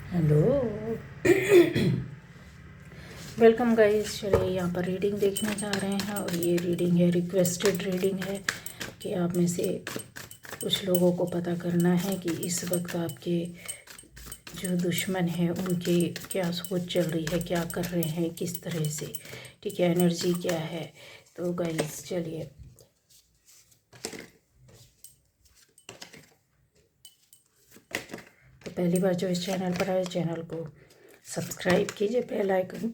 Hello. Welcome guys. चलिए यहाँ पर रीडिंग देखने जा रहे हैं और ये रीडिंग है, रिक्वेस्टेड रीडिंग है कि आप में से कुछ लोगों को पता करना है कि इस वक्त आपके जो दुश्मन हैं उनके क्या सोच चल रही है, क्या कर रहे हैं, किस तरह से, ठीक है, एनर्जी क्या है। तो गाइस चलिए, तो पहली बार जो इस चैनल पर आए, चैनल को सब्सक्राइब कीजिए, बेल आइकन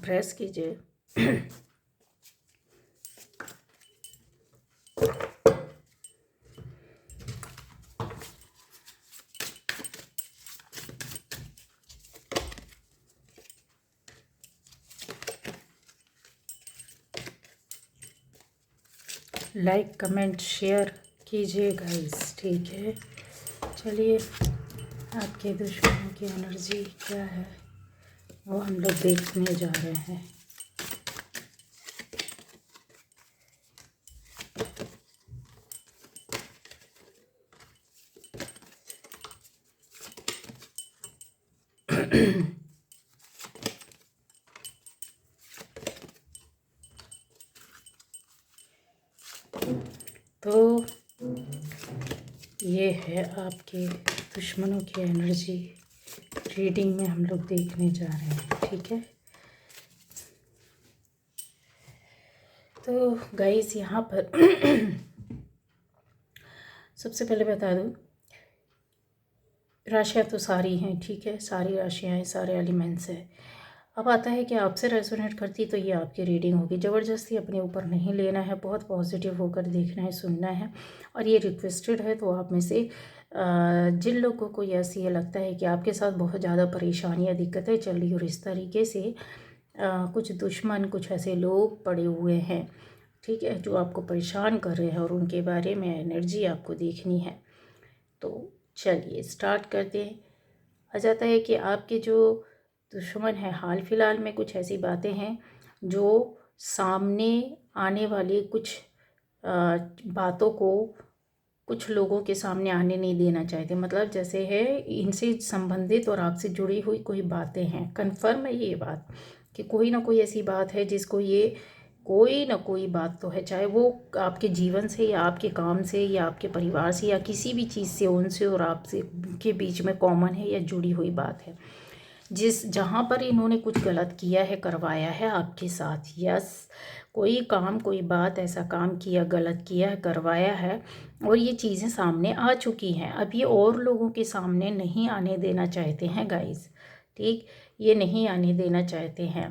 प्रेस कीजिए। लाइक कमेंट शेयर कीजिए गाइस, ठीक है। चलिए, आपके दुश्मनों की एनर्जी क्या है वो हम लोग देखने जा रहे हैं। तो ये है आपके दुश्मनों की एनर्जी, रीडिंग में हम लोग देखने जा रहे हैं, ठीक है। तो गाइस यहाँ पर सबसे पहले बता दूँ, राशियाँ तो सारी हैं, ठीक है, सारी राशियाँ हैं, सारे एलिमेंट्स हैं। अब आता है कि आपसे रेजोनेट करती तो ये आपकी रीडिंग होगी। ज़बरदस्ती अपने ऊपर नहीं लेना है, बहुत पॉजिटिव होकर देखना है, सुनना है। और ये रिक्वेस्टेड है, तो आप में से जिन लोगों को ऐसी ये लगता है कि आपके साथ बहुत ज़्यादा परेशानियाँ, दिक्कतें चल रही और इस तरीके से कुछ दुश्मन, कुछ ऐसे लोग पड़े हुए हैं, ठीक है, जो आपको परेशान कर रहे हैं और उनके बारे में एनर्जी आपको देखनी है। तो चलिए स्टार्ट करते हैं। आ जाता है कि आपके जो दुश्मन है, हाल फिलहाल में कुछ ऐसी बातें हैं जो सामने आने वाली कुछ बातों को कुछ लोगों के सामने आने नहीं देना चाहते। मतलब जैसे है, इनसे संबंधित और आपसे जुड़ी हुई कोई बातें हैं। कन्फर्म है ये बात कि कोई ना कोई ऐसी बात है जिसको ये, कोई ना कोई बात तो है, चाहे वो आपके जीवन से या आपके काम से या आपके परिवार से या किसी भी चीज़ से, उनसे और आपसे के बीच में कॉमन है या जुड़ी हुई बात है। जहाँ पर इन्होंने कुछ गलत किया है, करवाया है आपके साथ, यस, कोई काम, कोई बात, ऐसा काम किया, गलत किया है, करवाया है और ये चीज़ें सामने आ चुकी हैं। अब ये और लोगों के सामने नहीं आने देना चाहते हैं गाइस, ठीक, ये नहीं आने देना चाहते हैं।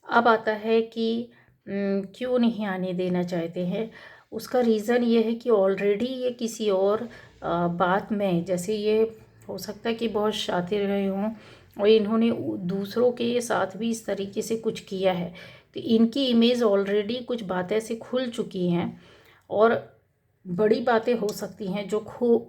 अब आता है कि क्यों नहीं आने देना चाहते हैं। उसका रीज़न ये है कि ऑलरेडी ये किसी और बात में, जैसे ये हो सकता है कि बहुत शातिर रहे हों और इन्होंने दूसरों के साथ भी इस तरीके से कुछ किया है, तो इनकी इमेज ऑलरेडी कुछ बातें से खुल चुकी हैं और बड़ी बातें हो सकती हैं जो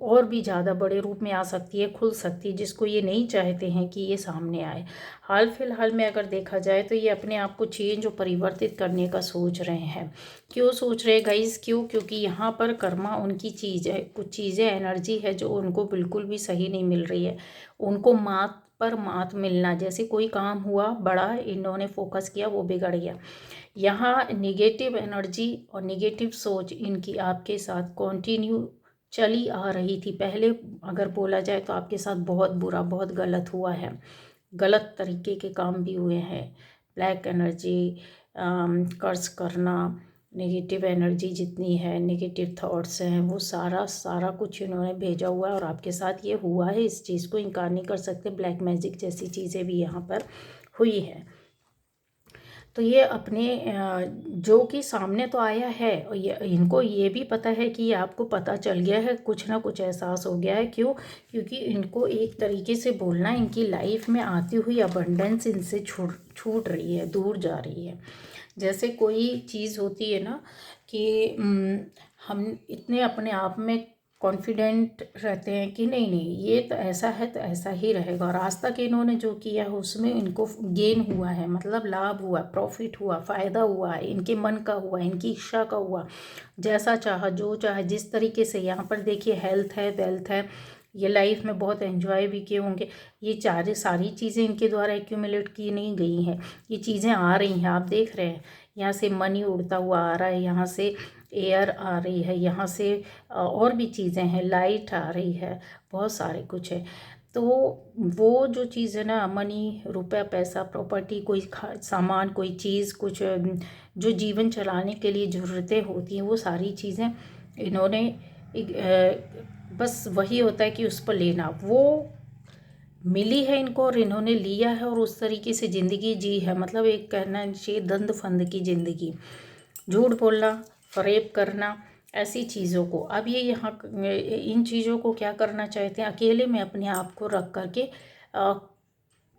और भी ज़्यादा बड़े रूप में आ सकती है, खुल सकती है, जिसको ये नहीं चाहते हैं कि ये सामने आए। हाल फिलहाल में अगर देखा जाए तो ये अपने आप को चेंज और परिवर्तित करने का सोच रहे हैं। क्यों सोच रहे हैं गाइस? क्यों? क्योंकि यहाँ पर कर्मा उनकी चीज़ है, कुछ चीज़ें, एनर्जी है जो उनको बिल्कुल भी सही नहीं मिल रही है। उनको मात पर मात मिलना, जैसे कोई काम हुआ बड़ा, इन्होंने फोकस किया, वो बिगड़ गया। यहाँ निगेटिव एनर्जी और निगेटिव सोच इनकी आपके साथ कंटिन्यू चली आ रही थी। पहले अगर बोला जाए तो आपके साथ बहुत बुरा, बहुत गलत हुआ है, गलत तरीके के काम भी हुए हैं। ब्लैक एनर्जी, कर्ज करना, नेगेटिव एनर्जी जितनी है, नेगेटिव थॉट्स हैं, वो सारा सारा कुछ इन्होंने भेजा हुआ है और आपके साथ ये हुआ है। इस चीज़ को इनकार नहीं कर सकते। ब्लैक मैजिक जैसी चीज़ें भी यहाँ पर हुई है। तो ये अपने जो कि सामने तो आया है और ये, इनको ये भी पता है कि ये आपको पता चल गया है, कुछ ना कुछ एहसास हो गया है। क्यों? क्योंकि इनको एक तरीके से बोलना, इनकी लाइफ में आती हुई अबंडेंस इनसे छूट रही है, दूर जा रही है। जैसे कोई चीज़ होती है ना कि हम इतने अपने आप में कॉन्फिडेंट रहते हैं कि नहीं नहीं, ये तो ऐसा है तो ऐसा ही रहेगा, और आज तक इन्होंने जो किया है उसमें इनको गेन हुआ है, मतलब लाभ हुआ, प्रॉफिट हुआ, फ़ायदा हुआ है, इनके मन का हुआ, इनकी इच्छा का हुआ, जैसा चाहा, जो चाहे, जिस तरीके से। यहाँ पर देखिए, हेल्थ है, वेल्थ है, ये लाइफ में बहुत एंजॉय भी किए होंगे। ये सारी चीज़ें इनके द्वारा एक्यूमुलेट की नहीं गई हैं, ये चीज़ें आ रही हैं। आप देख रहे हैं यहाँ से मनी उड़ता हुआ आ रहा है, यहाँ से एयर आ रही है, यहाँ से और भी चीज़ें हैं, लाइट आ रही है, बहुत सारे कुछ है। तो वो जो चीज़ है ना, मनी, रुपया, पैसा, प्रॉपर्टी, कोई सामान, कोई चीज़, कुछ जो जीवन चलाने के लिए ज़रूरतें होती हैं, वो सारी चीज़ें इन्होंने बस वही होता है कि उस पर लेना, वो मिली है इनको और इन्होंने लिया है और उस तरीके से ज़िंदगी जी है। मतलब एक कहना चाहिए दंड फंद की ज़िंदगी, झूठ बोलना, फरेब करना, ऐसी चीज़ों को। अब ये यहाँ इन चीज़ों को क्या करना चाहते हैं, अकेले में अपने आप को रख करके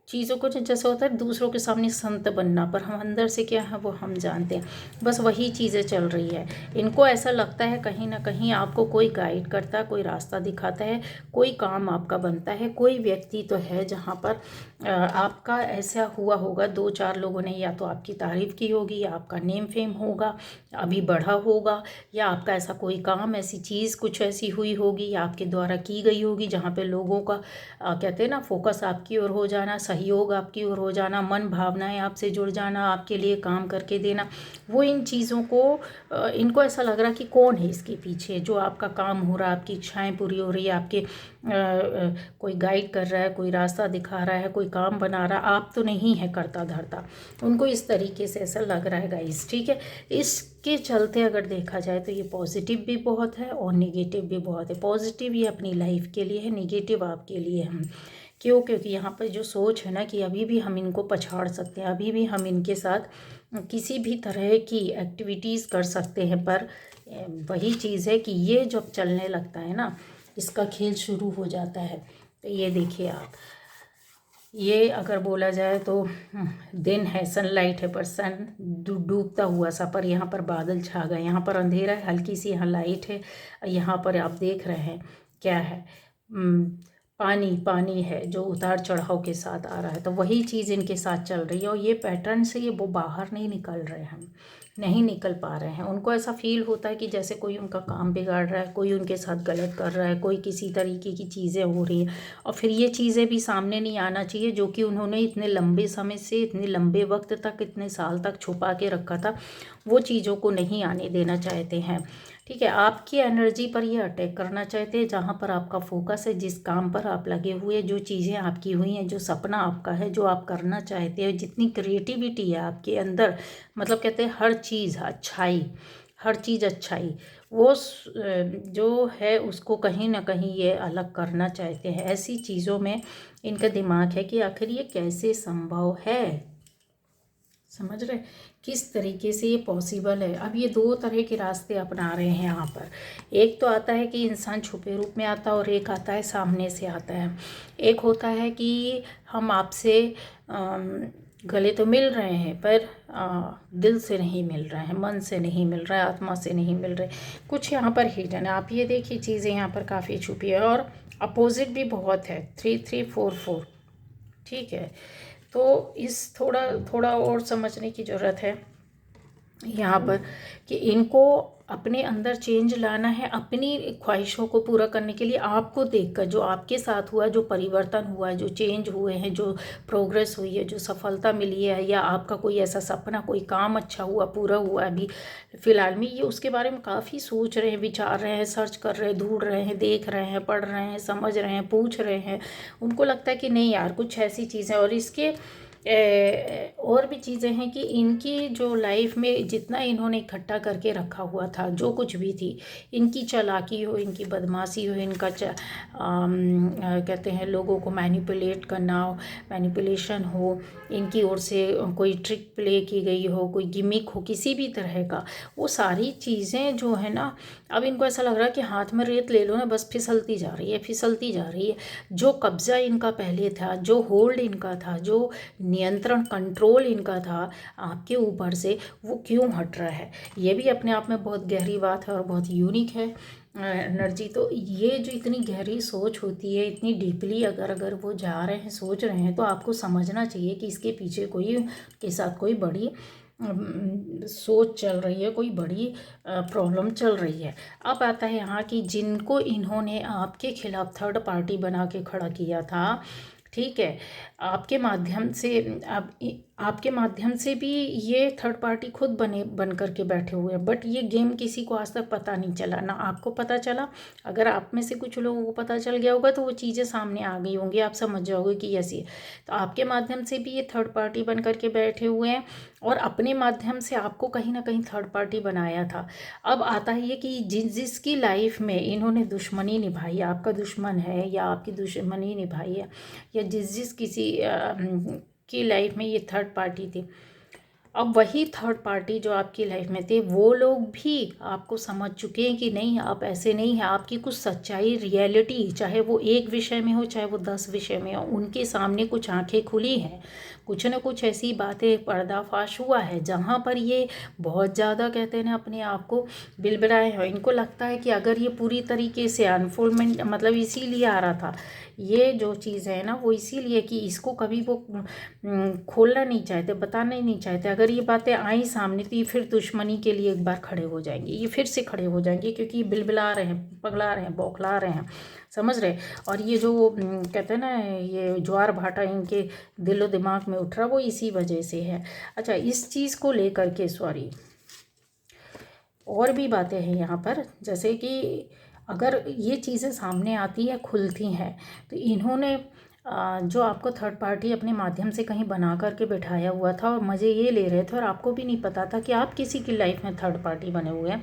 चीज़ों को, जैसे होता है दूसरों के सामने संत बनना, पर हम अंदर से क्या है वो हम जानते हैं। बस वही चीज़ें चल रही है। इनको ऐसा लगता है कहीं ना कहीं आपको कोई गाइड करता है, कोई रास्ता दिखाता है, कोई काम आपका बनता है, कोई व्यक्ति तो है जहाँ पर आपका ऐसा हुआ होगा, 2-4 लोगों ने या तो आपकी तारीफ़ की होगी, या आपका नेम फेम होगा, अभी बढ़ा होगा, या आपका ऐसा कोई काम, ऐसी चीज़ कुछ ऐसी हुई होगी या आपके द्वारा की गई होगी जहाँ पे लोगों का कहते हैं ना फोकस आपकी ओर हो जाना, सहयोग आपकी ओर हो जाना, मन भावनाएं आपसे जुड़ जाना, आपके लिए काम करके देना। वो इन चीज़ों को इनको ऐसा लग रहा कि कौन है इसके पीछे, जो आपका काम हो रहा है, आपकी इच्छाएं पूरी हो रही है, आपके कोई गाइड कर रहा है, कोई रास्ता दिखा रहा है, कोई काम बना रहा है, आप तो नहीं है करता धरता। उनको इस तरीके से ऐसा लग रहा है गाइस, ठीक है। इसके चलते अगर देखा जाए तो ये पॉजिटिव भी बहुत है और निगेटिव भी बहुत है। पॉजिटिव ये अपनी लाइफ के लिए है, निगेटिव आपके लिए है। क्यों? क्योंकि यहाँ पर जो सोच है ना कि अभी भी हम इनको पछाड़ सकते हैं, अभी भी हम इनके साथ किसी भी तरह की एक्टिविटीज़ कर सकते हैं, पर वही चीज़ है कि ये जब चलने लगता है ना, इसका खेल शुरू हो जाता है। तो ये देखिए आप, ये अगर बोला जाए तो दिन है, सनलाइट है, पर सन डूबता हुआ सा, पर यहाँ पर बादल छा गए, यहाँ पर अंधेरा है, हल्की सी यहाँ लाइट है, यहाँ पर आप देख रहे हैं क्या है, पानी पानी है जो उतार चढ़ाव के साथ आ रहा है। तो वही चीज़ इनके साथ चल रही है और ये पैटर्न से ये वो बाहर नहीं निकल रहे हैं, नहीं निकल पा रहे हैं। उनको ऐसा फील होता है कि जैसे कोई उनका काम बिगाड़ रहा है, कोई उनके साथ गलत कर रहा है, कोई किसी तरीके की चीज़ें हो रही हैं, और फिर ये चीज़ें भी सामने नहीं आना चाहिए जो कि उन्होंने इतने लंबे समय से, इतने लंबे वक्त तक, इतने साल तक छुपा के रखा था, वो चीज़ों को नहीं आने देना चाहते हैं। ठीक है, आपकी एनर्जी पर ये अटैक करना चाहते हैं, जहाँ पर आपका फोकस है, जिस काम पर आप लगे हुए, जो चीज़ें आपकी हुई हैं, जो सपना आपका है, जो आप करना चाहते हैं, जितनी क्रिएटिविटी है आपके अंदर, मतलब कहते हैं हर चीज़ अच्छाई, हर चीज़ अच्छाई, वो जो है उसको कहीं ना कहीं ये अलग करना चाहते हैं। ऐसी चीज़ों में इनका दिमाग है कि आखिर ये कैसे संभव है, समझ रहे किस तरीके से ये पॉसिबल है। अब ये 2 तरह के रास्ते अपना रहे हैं यहाँ पर। एक तो आता है कि इंसान छुपे रूप में आता है और एक आता है सामने से आता है। एक होता है कि हम आपसे गले तो मिल रहे हैं पर दिल से नहीं मिल रहे हैं, मन से नहीं मिल रहा है, आत्मा से नहीं मिल रहे, कुछ यहाँ पर हिडन है। आप ये देखिए चीज़ें यहाँ पर काफ़ी छुपी है और अपोजिट भी बहुत है, 3344, ठीक है। तो इस थोड़ा और समझने की ज़रूरत है यहाँ पर कि इनको अपने अंदर चेंज लाना है, अपनी ख्वाहिशों को पूरा करने के लिए। आपको देखकर जो आपके साथ हुआ, जो परिवर्तन हुआ है, जो चेंज हुए हैं, जो प्रोग्रेस हुई है, जो सफलता मिली है, या आपका कोई ऐसा सपना, कोई काम अच्छा हुआ, पूरा हुआ अभी फ़िलहाल में, ये उसके बारे में काफ़ी सोच रहे हैं, विचार रहे हैं, सर्च कर रहे हैं, ढूंढ रहे हैं, देख रहे हैं, पढ़ रहे हैं, समझ रहे हैं, पूछ रहे हैं। उनको लगता है कि नहीं यार कुछ ऐसी चीज़ें, और इसके और भी चीज़ें हैं कि इनकी जो लाइफ में जितना इन्होंने इकट्ठा करके रखा हुआ था, जो कुछ भी थी, इनकी चालाकी हो, इनकी बदमाशी हो, इनका कहते हैं लोगों को मैनिपुलेट करना हो, मैनिपुलेशन हो, इनकी ओर से कोई ट्रिक प्ले की गई हो, कोई गिमिक हो किसी भी तरह का, वो सारी चीज़ें जो है ना, अब इनको ऐसा लग रहा है कि हाथ में रेत ले लो ना, बस फिसलती जा रही है, फिसलती जा रही है। जो कब्ज़ा इनका पहले था, जो होल्ड इनका था, जो नियंत्रण, कंट्रोल इनका था आपके ऊपर से, वो क्यों हट रहा है। ये भी अपने आप में बहुत गहरी बात है और बहुत यूनिक है एनर्जी। तो ये जो इतनी गहरी सोच होती है, इतनी डीपली अगर वो जा रहे हैं, सोच रहे हैं, तो आपको समझना चाहिए कि इसके पीछे कोई के साथ कोई बड़ी सोच चल रही है, कोई बड़ी प्रॉब्लम चल रही है। अब आता है यहाँ कि जिनको इन्होंने आपके खिलाफ थर्ड पार्टी बना के खड़ा किया था, ठीक है, आपके माध्यम से, आपके माध्यम से भी ये थर्ड पार्टी खुद बन करके बैठे हुए हैं, बट ये गेम किसी को आज तक पता नहीं चला, ना आपको पता चला। अगर आप में से कुछ लोगों को पता चल गया होगा तो वो चीज़ें सामने आ गई होंगी, आप समझ जाओगे कि ऐसी है। तो आपके माध्यम से भी ये थर्ड पार्टी बन करके बैठे हुए हैं और अपने माध्यम से आपको कहीं ना कहीं थर्ड पार्टी बनाया था। अब आता है ये कि जिसकी लाइफ में इन्होंने दुश्मनी निभाई, आपका दुश्मन है या आपकी दुश्मनी निभाई है, या जिस किसी की लाइफ में ये थर्ड पार्टी थी, अब वही थर्ड पार्टी जो आपकी लाइफ में थे वो लोग भी आपको समझ चुके हैं कि नहीं, आप ऐसे नहीं हैं, आपकी कुछ सच्चाई, रियलिटी, चाहे वो एक विषय में हो चाहे वो 10 विषय में हो, उनके सामने कुछ आंखें खुली हैं, कुछ न कुछ ऐसी बातें, पर्दाफाश हुआ है जहाँ पर ये बहुत ज़्यादा कहते हैं ना अपने आप को बिलबिलाए हैं। इनको लगता है कि अगर ये पूरी तरीके से अनफोल्डमेंट, मतलब इसीलिए आ रहा था ये जो चीज़ है ना, वो इसीलिए कि इसको कभी वो खोलना नहीं चाहते, बताना ही नहीं चाहते। अगर ये बातें आई सामने तो ये फिर दुश्मनी के लिए एक बार खड़े हो जाएंगे, ये फिर से खड़े हो जाएंगे, क्योंकि ये बिलबिला रहे हैं, पगला रहे हैं, बौखला रहे हैं, समझ रहे। और ये जो कहते हैं ना, ये ज्वार भाटा इनके दिलो दिमाग में उठ रहा, वो इसी वजह से है। अच्छा, इस चीज़ को लेकर के, सॉरी, और भी बातें हैं यहाँ पर, जैसे कि अगर ये चीज़ें सामने आती है, खुलती हैं, तो इन्होंने जो आपको थर्ड पार्टी अपने माध्यम से कहीं बना करके बिठाया हुआ था और मज़े ये ले रहे थे, और आपको भी नहीं पता था कि आप किसी की लाइफ में थर्ड पार्टी बने हुए हैं।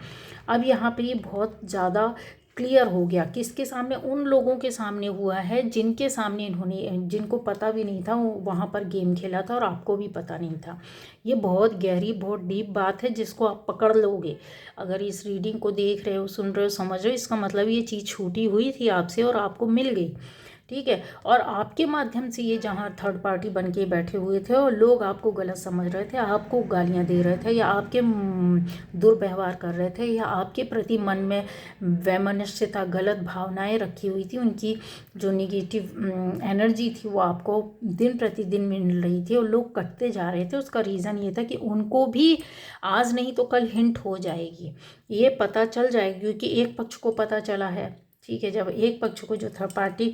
अब यहाँ पे ये बहुत ज़्यादा क्लियर हो गया, किसके सामने, उन लोगों के सामने हुआ है जिनके सामने इन्होंने, जिनको पता भी नहीं था वो वहाँ पर गेम खेला था और आपको भी पता नहीं था। ये बहुत गहरी, बहुत डीप बात है जिसको आप पकड़ लोगे। अगर इस रीडिंग को देख रहे हो, सुन रहे हो, समझ रहे हो, इसका मतलब ये चीज़ छूटी हुई थी आपसे और आपको मिल गई, ठीक है। और आपके माध्यम से ये जहाँ थर्ड पार्टी बन के बैठे हुए थे और लोग आपको गलत समझ रहे थे, आपको गालियाँ दे रहे थे, या आपके दुर्व्यवहार कर रहे थे, या आपके प्रति मन में वैमनस्यता, गलत भावनाएं रखी हुई थी, उनकी जो निगेटिव एनर्जी थी वो आपको दिन प्रतिदिन मिल रही थी और लोग कटते जा रहे थे। उसका रीज़न ये था कि उनको भी आज नहीं तो कल हिंट हो जाएगी, ये पता चल जाएगी, क्योंकि एक पक्ष को पता चला है, ठीक है। जब एक पक्ष को जो थर्ड पार्टी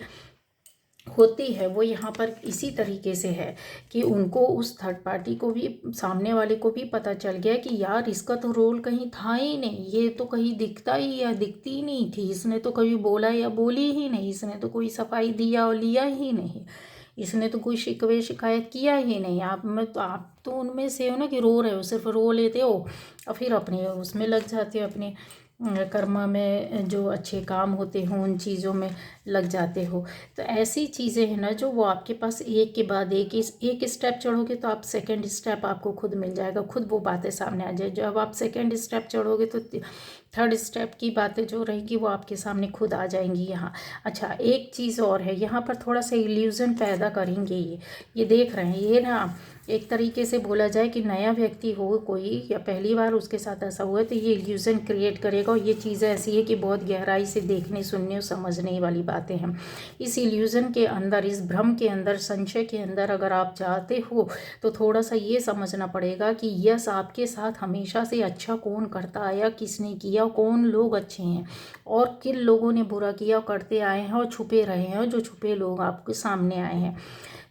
होती है वो यहाँ पर इसी तरीके से है कि उनको, उस थर्ड पार्टी को भी, सामने वाले को भी पता चल गया कि यार इसका तो रोल कहीं था ही नहीं, ये तो कहीं दिखता ही या दिखती ही नहीं थी, इसने तो कभी बोला या बोली ही नहीं, इसने तो कोई सफाई दिया और लिया ही नहीं, इसने तो कोई शिकवे शिकायत किया ही नहीं। आप तो उनमें से हो ना कि रो रहे हो, सिर्फ रो लेते हो और फिर अपने उसमें लग जाते हो, अपने कर्मा में जो अच्छे काम होते हों उन चीज़ों में लग जाते हो। तो ऐसी चीज़ें हैं ना जो वो आपके पास एक के बाद एक स्टेप चढ़ोगे तो आप सेकंड स्टेप आपको खुद मिल जाएगा, खुद वो बातें सामने आ जाए। जब आप सेकंड स्टेप चढ़ोगे तो थर्ड स्टेप की बातें जो रहेगी वो आपके सामने खुद आ जाएंगी यहाँ। अच्छा, एक चीज़ और है यहाँ पर, थोड़ा सा इल्यूज़न पैदा करेंगे ये देख रहे हैं, ये ना एक तरीके से बोला जाए कि नया व्यक्ति हो कोई, या पहली बार उसके साथ ऐसा हुआ है, तो ये इल्यूज़न क्रिएट करेगा। और ये चीज़ें ऐसी है कि बहुत गहराई से देखने, सुनने और समझने वाली बातें हैं। इस इल्यूज़न के अंदर, इस भ्रम के अंदर, संशय के अंदर अगर आप जाते हो तो थोड़ा सा ये समझना पड़ेगा कि यस, आपके साथ हमेशा से अच्छा कौन करता आया, किसने किया, कौन लोग अच्छे हैं और किन लोगों ने बुरा किया, करते आए हैं और छुपे रहे हैं, और जो छुपे लोग आपके सामने आए हैं।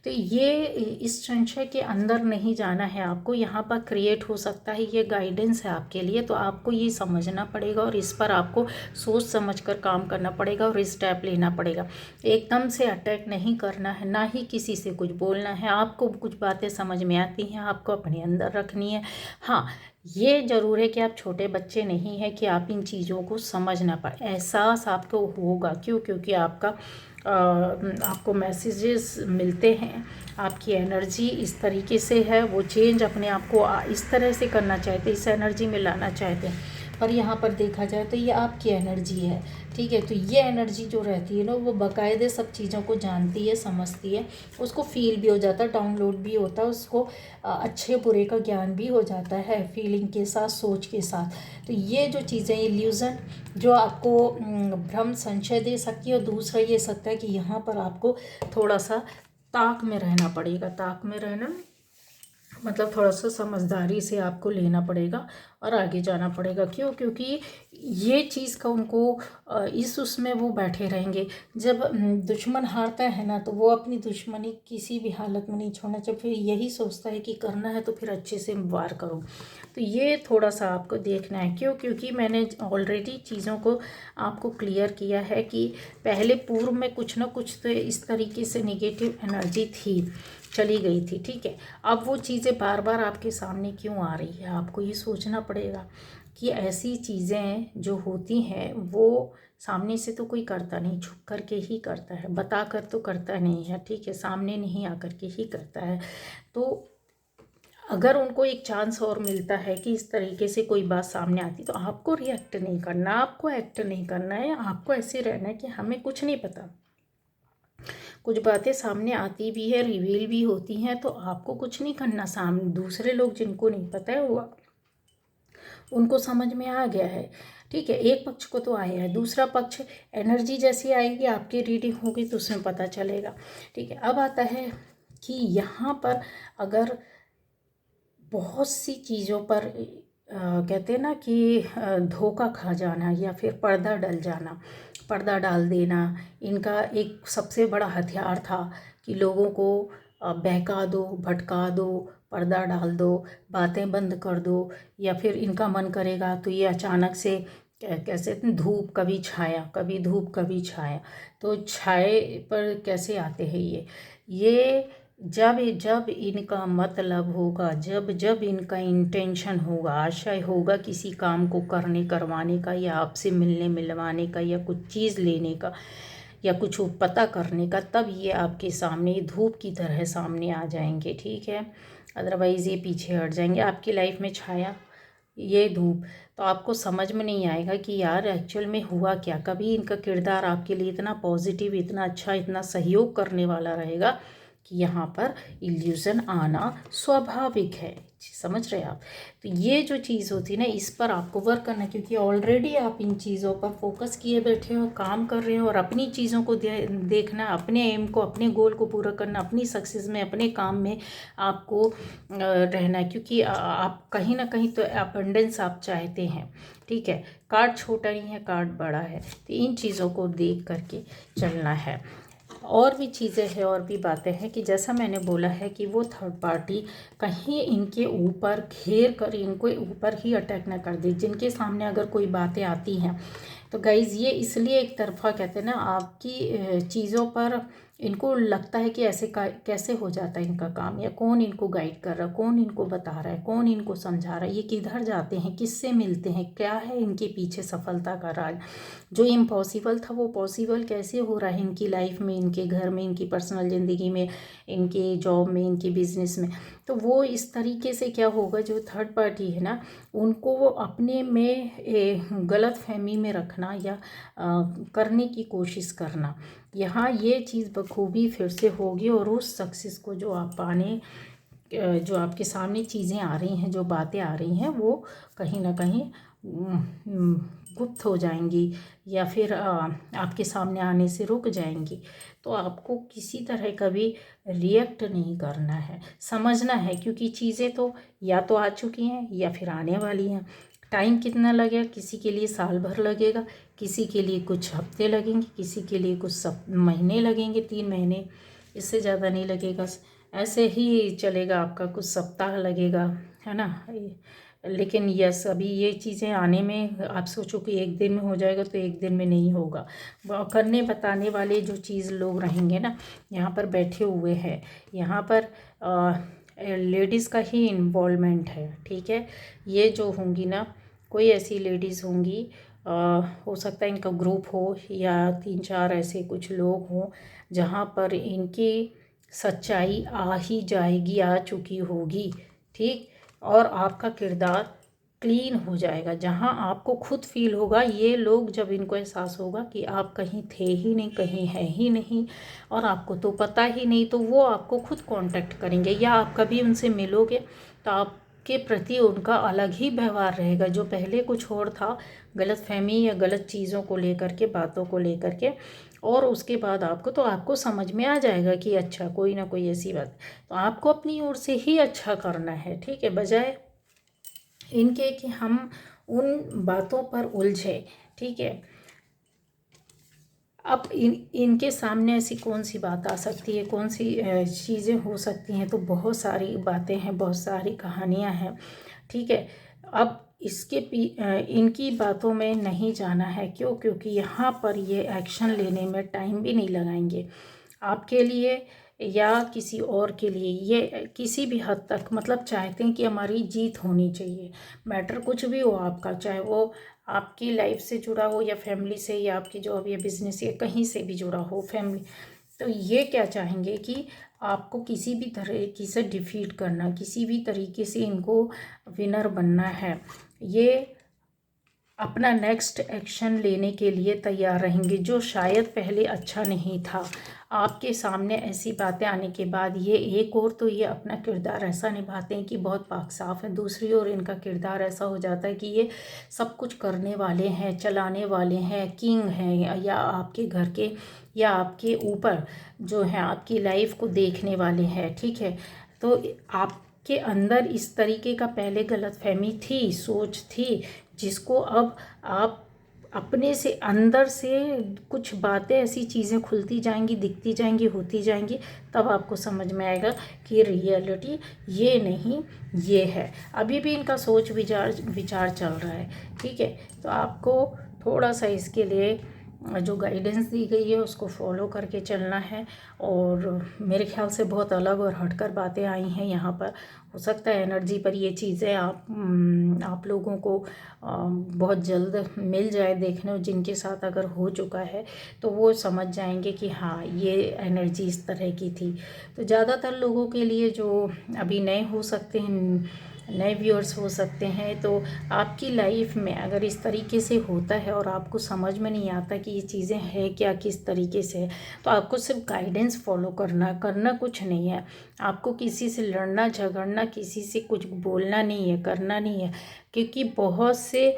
तो ये इस संशय के अंदर नहीं जाना है आपको, यहाँ पर क्रिएट हो सकता है, ये गाइडेंस है आपके लिए। तो आपको ये समझना पड़ेगा और इस पर आपको सोच समझकर काम करना पड़ेगा और स्टेप लेना पड़ेगा। एकदम से अटैक नहीं करना है, ना ही किसी से कुछ बोलना है। आपको कुछ बातें समझ में आती हैं, आपको अपने अंदर रखनी है। हाँ, ये ज़रूर है कि आप छोटे बच्चे नहीं हैं कि आप इन चीज़ों को समझ ना पाए, एहसास आपको होगा। क्यों? क्योंकि आपको मैसेजेस मिलते हैं, आपकी एनर्जी इस तरीके से है, वो चेंज अपने आप को इस तरह से करना चाहते हैं, इस एनर्जी में लाना चाहते हैं। पर यहाँ पर देखा जाए तो ये आपकी एनर्जी है, ठीक है। तो ये एनर्जी जो रहती है ना, वो बाकायदे सब चीज़ों को जानती है, समझती है, उसको फील भी हो जाता है, डाउनलोड भी होता है, उसको अच्छे बुरे का ज्ञान भी हो जाता है, फीलिंग के साथ, सोच के साथ। तो ये जो चीज़ें, इल्यूज़न जो आपको भ्रम, संशय दे सकती है, और दूसरा ये सकता है कि यहाँ पर आपको थोड़ा सा ताक में रहना पड़ेगा। ताक में रहना मतलब थोड़ा सा समझदारी से आपको लेना पड़ेगा और आगे जाना पड़ेगा। क्यों? क्योंकि ये चीज़ का उनको इस उसमें वो बैठे रहेंगे। जब दुश्मन हारता है ना, तो वो अपनी दुश्मनी किसी भी हालत में नहीं छोड़ना चाहिए, फिर यही सोचता है कि करना है तो फिर अच्छे से वार करो। तो ये थोड़ा सा आपको देखना है। क्यों? क्योंकि मैंने ऑलरेडी चीज़ों को आपको क्लियर किया है कि पहले पूर्व में कुछ ना कुछ तो इस तरीके से नेगेटिव एनर्जी थी, चली गई थी, ठीक है। अब वो चीज़ें बार बार आपके सामने क्यों आ रही है, आपको ये सोचना पड़ेगा कि ऐसी चीज़ें जो होती हैं वो सामने से तो कोई करता नहीं, छुप करके ही करता है, बता कर तो करता नहीं है, ठीक है, सामने नहीं आकर के ही करता है। तो अगर उनको एक चांस और मिलता है कि इस तरीके से कोई बात सामने आती, तो आपको रिएक्ट नहीं करना, आपको एक्ट नहीं करना है, आपको ऐसे रहना है कि हमें कुछ नहीं पता। कुछ बातें सामने आती भी है, रिवील भी होती हैं, तो आपको कुछ नहीं करना। सामने दूसरे लोग जिनको नहीं पता है वो उनको समझ में आ गया है, ठीक है, एक पक्ष को तो आया है, दूसरा पक्ष एनर्जी जैसी आएगी आपकी रीडिंग होगी तो उसमें पता चलेगा, ठीक है। अब आता है कि यहाँ पर अगर बहुत सी चीज़ों पर कहते हैं ना कि धोखा खा जाना या फिर पर्दा डल जाना, पर्दा डाल देना, इनका एक सबसे बड़ा हथियार था कि लोगों को बहका दो, भटका दो, पर्दा डाल दो, बातें बंद कर दो, या फिर इनका मन करेगा तो ये अचानक से कैसे धूप कभी छाया, कभी धूप कभी छाया, तो छाए पर कैसे आते हैं ये जब जब इनका मतलब होगा, जब जब इनका इंटेंशन होगा, आशय होगा किसी काम को करने करवाने का, या आपसे मिलने मिलवाने का, या कुछ चीज़ लेने का, या कुछ पता करने का, तब ये आपके सामने धूप की तरह सामने आ जाएंगे, ठीक है। अदरवाइज़ ये पीछे हट जाएंगे। आपकी लाइफ में छाया ये धूप, तो आपको समझ में नहीं आएगा कि यार एक्चुअल में हुआ क्या। कभी इनका किरदार आपके लिए इतना पॉजिटिव, इतना अच्छा, इतना सहयोग करने वाला रहेगा कि यहाँ पर इल्यूज़न आना स्वाभाविक है। समझ रहे हैं आप? तो ये जो चीज़ होती है ना, इस पर आपको वर्क करना है, क्योंकि ऑलरेडी आप इन चीज़ों पर फोकस किए बैठे हो, काम कर रहे हो, और अपनी चीज़ों को देखना, अपने एम को, अपने गोल को पूरा करना, अपनी सक्सेस में, अपने काम में आपको रहना है। क्योंकि आप कहीं ना कहीं तो अबंडेंस आप चाहते हैं, ठीक है। कार्ड छोटा नहीं है, कार्ड बड़ा है, तो इन चीज़ों को देख करके चलना है। और भी चीज़ें हैं, और भी बातें हैं कि जैसा मैंने बोला है कि वो थर्ड पार्टी कहीं इनके ऊपर घेर कर इनको ऊपर ही अटैक ना कर दे। जिनके सामने अगर कोई बातें आती हैं तो गाइज़ ये इसलिए एक तरफा कहते हैं ना, आपकी चीज़ों पर इनको लगता है कि ऐसे कैसे हो जाता है इनका काम, या कौन इनको गाइड कर रहा है, कौन इनको बता रहा है, कौन इनको समझा रहा है, ये किधर जाते हैं, किससे मिलते हैं, क्या है इनके पीछे सफलता का राज। जो इम्पॉसिबल था वो पॉसिबल कैसे हो रहा है इनकी लाइफ में, इनके घर में, इनकी पर्सनल ज़िंदगी में, इनके जॉब में, इनके बिजनेस में। तो वो इस तरीके से क्या होगा, जो थर्ड पार्टी है ना, उनको वो अपने में गलत फहमी में रखना या करने की कोशिश करना, यहाँ ये चीज़ बखूबी फिर से होगी। और उस सक्सेस को जो आप पाने, जो आपके सामने चीज़ें आ रही हैं, जो बातें आ रही हैं, वो कहीं ना कहीं गुप्त हो जाएंगी, या फिर आपके सामने आने से रुक जाएंगी। तो आपको किसी तरह का भी रिएक्ट नहीं करना है, समझना है, क्योंकि चीज़ें तो या तो आ चुकी हैं या फिर आने वाली हैं। टाइम कितना लगेगा, किसी के लिए साल भर लगेगा, किसी के लिए कुछ हफ्ते लगेंगे, किसी के लिए कुछ महीने लगेंगे, 3 महीने, इससे ज़्यादा नहीं लगेगा। ऐसे ही चलेगा, आपका कुछ सप्ताह लगेगा, है ना। लेकिन यस, अभी ये चीज़ें आने में आप सोचो कि एक दिन में हो जाएगा, तो एक दिन में नहीं होगा। करने बताने वाले जो चीज़ लोग रहेंगे ना, यहाँ पर बैठे हुए हैं, यहाँ पर लेडीज़ का ही इन्वॉल्वमेंट है, ठीक है। ये जो होंगी ना, कोई ऐसी लेडीज़ होंगी, हो सकता है इनका ग्रुप हो, या 3-4 ऐसे कुछ लोग हों जहाँ पर इनकी सच्चाई आ ही जाएगी, आ चुकी होगी, ठीक। और आपका किरदार क्लीन हो जाएगा, जहाँ आपको खुद फील होगा, ये लोग जब इनको एहसास होगा कि आप कहीं थे ही नहीं, कहीं है ही नहीं, और आपको तो पता ही नहीं, तो वो आपको खुद कांटेक्ट करेंगे, या आप कभी उनसे मिलोगे तो आपके प्रति उनका अलग ही व्यवहार रहेगा। जो पहले कुछ और था, गलत फहमी या गलत चीज़ों को लेकर के, बातों को लेकर के, और उसके बाद आपको समझ में आ जाएगा कि अच्छा कोई ना कोई ऐसी बात, तो आपको अपनी ओर से ही अच्छा करना है, ठीक है, बजाय इनके कि हम उन बातों पर उलझे, ठीक है। अब इनके सामने ऐसी कौन सी बात आ सकती है, कौन सी चीज़ें हो सकती हैं, तो बहुत सारी बातें हैं, बहुत सारी कहानियां हैं, ठीक है। अब इनकी बातों में नहीं जाना है, क्योंकि यहाँ पर ये एक्शन लेने में टाइम भी नहीं लगाएंगे आपके लिए या किसी और के लिए। ये किसी भी हद तक मतलब चाहते हैं कि हमारी जीत होनी चाहिए, मैटर कुछ भी हो आपका, चाहे वो आपकी लाइफ से जुड़ा हो या फैमिली से या आपकी जॉब या बिजनेस या कहीं से भी जुड़ा हो फैमिली। तो ये क्या चाहेंगे कि आपको किसी भी तरीके से डिफीट करना, किसी भी तरीके से इनको विनर बनना है। ये अपना नेक्स्ट एक्शन लेने के लिए तैयार रहेंगे, जो शायद पहले अच्छा नहीं था। आपके सामने ऐसी बातें आने के बाद ये एक और तो ये अपना किरदार ऐसा निभाते हैं कि बहुत पाक साफ है, दूसरी ओर इनका किरदार ऐसा हो जाता है कि ये सब कुछ करने वाले हैं, चलाने वाले हैं, किंग हैं, या आपके घर के या आपके ऊपर जो है आपकी लाइफ को देखने वाले हैं, ठीक है। तो आपके अंदर इस तरीके का पहले गलतफहमी थी, सोच थी, जिसको अब आप अपने से अंदर से कुछ बातें ऐसी चीज़ें खुलती जाएंगी, दिखती जाएंगी, होती जाएंगी, तब आपको समझ में आएगा कि रियलिटी ये नहीं ये है। अभी भी इनका सोच विचार चल रहा है, ठीक है। तो आपको थोड़ा सा इसके लिए जो गाइडेंस दी गई है उसको फॉलो करके चलना है। और मेरे ख्याल से बहुत अलग और हटकर बातें आई हैं यहाँ पर। हो सकता है एनर्जी पर ये चीज़ें आप लोगों को बहुत जल्द मिल जाए देखने, जिनके साथ अगर हो चुका है तो वो समझ जाएंगे कि हाँ ये एनर्जी इस तरह की थी। तो ज़्यादातर लोगों के लिए जो अभी नए हो सकते हैं, नए व्यूअर्स हो सकते हैं, तो आपकी लाइफ में अगर इस तरीके से होता है और आपको समझ में नहीं आता कि ये चीज़ें हैं क्या, किस तरीके से है, तो आपको सिर्फ गाइडेंस फॉलो करना कुछ नहीं है। आपको किसी से लड़ना झगड़ना, किसी से कुछ बोलना नहीं है, करना नहीं है, क्योंकि बहुत से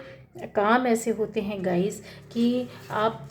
काम ऐसे होते हैं गाइस कि आप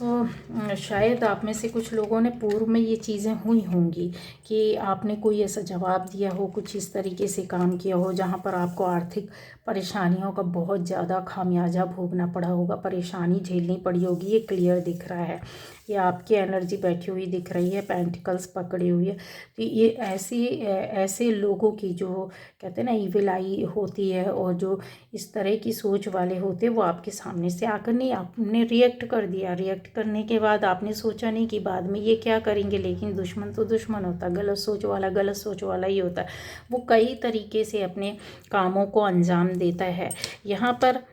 शायद आप में से कुछ लोगों ने पूर्व में ये चीज़ें हुई होंगी कि आपने कोई ऐसा जवाब दिया हो, कुछ इस तरीके से काम किया हो जहाँ पर आपको आर्थिक परेशानियों का बहुत ज़्यादा खामियाजा भोगना पड़ा होगा, परेशानी झेलनी पड़ी होगी। ये क्लियर दिख रहा है, ये आपकी एनर्जी बैठी हुई दिख रही है, पेंटिकल्स पकड़ी हुई है। तो ये ऐसे लोगों की जो कहते हैं ना इविल आई होती है और जो इस तरह की सोच वाले होते हैं, वो आपके सामने से आकर नहीं, आपने रिएक्ट कर दिया, रिएक्ट करने के बाद आपने सोचा नहीं कि बाद में ये क्या करेंगे। लेकिन दुश्मन तो दुश्मन होता है, गलत सोच वाला ही होता है। वो कई तरीके से अपने कामों को अंजाम देता है। यहाँ पर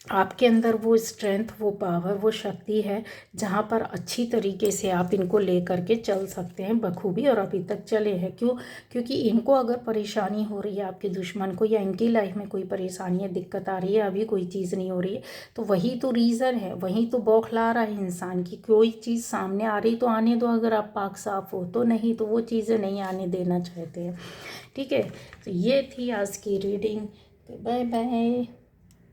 आपके अंदर वो स्ट्रेंथ, वो पावर, वो शक्ति है जहाँ पर अच्छी तरीके से आप इनको ले करके चल सकते हैं बखूबी, और अभी तक चले हैं। क्योंकि इनको अगर परेशानी हो रही है, आपके दुश्मन को, या इनकी लाइफ में कोई परेशानी है, दिक्कत आ रही है, अभी कोई चीज़ नहीं हो रही है, तो वही तो रीज़न है, वही तो बौखला रहा है इंसान की। कोई चीज़ सामने आ रही तो आने दो, अगर आप पाक साफ हो तो, नहीं तो वो चीज़ें नहीं आने देना चाहते हैं, ठीक है। तो ये थी आज की रीडिंग। Bye bye.